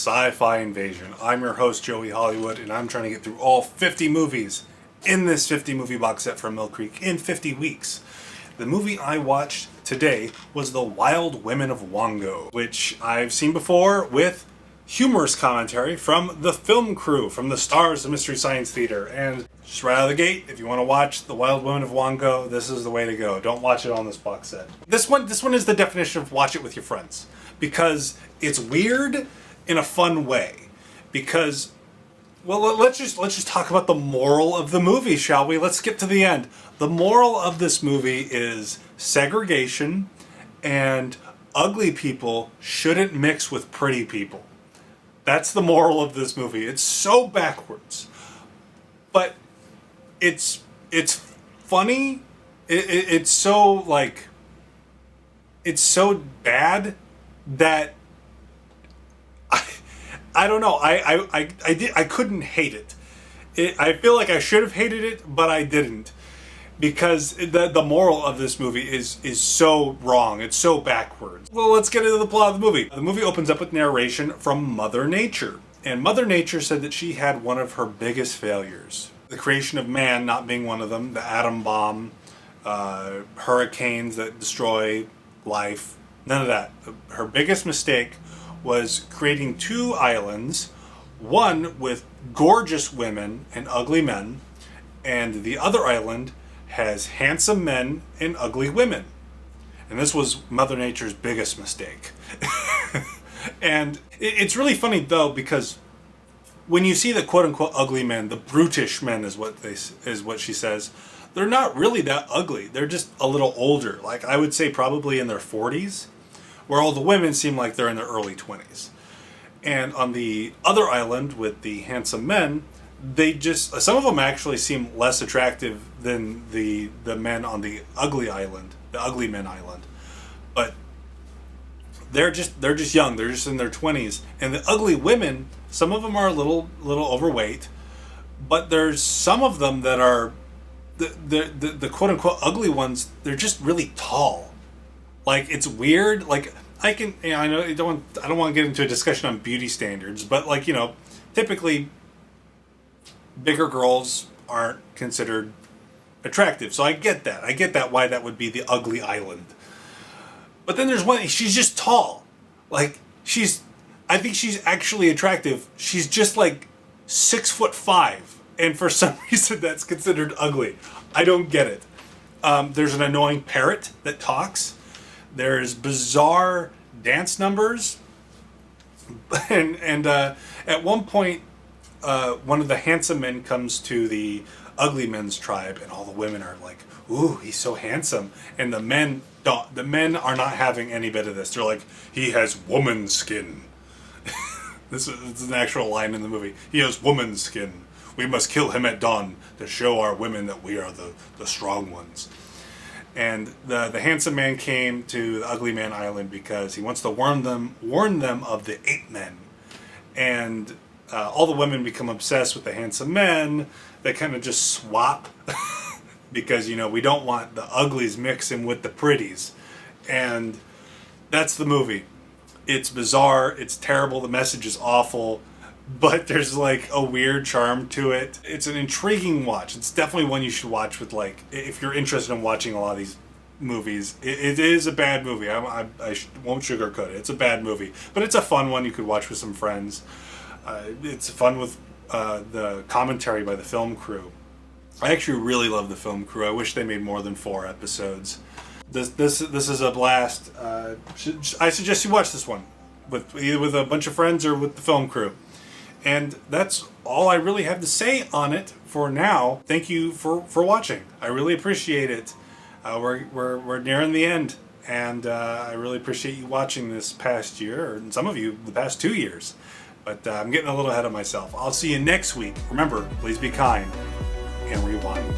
Sci-Fi Invasion. I'm your host, Joey Hollywood, and I'm trying to get through all 50 movies in this 50 movie box set from Mill Creek in 50 weeks. The movie I watched today was The Wild Women of Wongo, which I've seen before with humorous commentary from the film crew, from the stars of Mystery Science Theater. And just right out of the gate, if you want to watch The Wild Women of Wongo, this is the way to go. Don't watch it on this box set. This one is the definition of watch it with your friends, because it's weird in a fun way. Because, well, let's just talk about the moral of the movie, shall we? Let's skip to the end. The moral of this movie is segregation, and ugly people shouldn't mix with pretty people. That's the moral of this movie. It's so backwards, but it's funny. It's so like, it's so bad that I don't know. I couldn't hate it. I feel like I should have hated it, but I didn't, because the moral of this movie is so wrong. It's so backwards. Well, let's get into the plot of the movie. The movie opens up with narration from Mother Nature. And Mother Nature said that she had one of her biggest failures. The creation of man not being one of them. The atom bomb. Hurricanes that destroy life. None of that. Her biggest mistake was creating two islands. One with gorgeous women and ugly men. And the other island has handsome men and ugly women. And this was Mother Nature's biggest mistake. And it's really funny, though, because when you see the quote-unquote ugly men, the brutish men is what she says, they're not really that ugly. They're just a little older. Like, I would say probably in their 40s, where all the women seem like they're in their early 20s. And on the other island with the handsome men, some of them actually seem less attractive than the men on the ugly island, the ugly men island. But they're just young. They're just in their 20s. And the ugly women, some of them are a little overweight, but there's some of them that are the quote unquote ugly ones. They're just really tall. Like, it's weird. Like, I know I don't want to get into a discussion on beauty standards, but, like, you know, typically bigger girls aren't considered attractive. So I get that why that would be the ugly island. But then there's one, she's just tall. Like, I think she's actually attractive. She's just like 6'5", and for some reason that's considered ugly. I don't get it. There's an annoying parrot that talks. There's bizarre dance numbers. And at one point, one of the handsome men comes to the ugly men's tribe, and all the women are like, "Ooh, he's so handsome," and the men are not having any bit of this. They're like, "He has woman's skin." This is an actual line in the movie. "He has woman's skin. We must kill him at dawn to show our women that we are the strong ones." And the handsome man came to the ugly man island because he wants to warn them of the ape men. And all the women become obsessed with the handsome men. They kind of just swap because, you know, we don't want the uglies mixing with the pretties. And that's the movie. It's bizarre. It's terrible. The message is awful. But there's, like, a weird charm to it. It's an intriguing watch. It's definitely one you should watch with, like, if you're interested in watching a lot of these movies. It is a bad movie. I won't sugarcoat it. It's a bad movie. But it's a fun one you could watch with some friends. It's fun with the commentary by the film crew. I actually really love the film crew. I wish they made more than 4 episodes. This is a blast. I suggest you watch this one either with a bunch of friends or with the film crew. And that's all I really have to say on it for now. Thank you for watching. I really appreciate it. We're nearing the end, and I really appreciate you watching this past year, or some of you the past 2 years. But I'm getting a little ahead of myself. I'll see you next week. Remember, please be kind and rewind.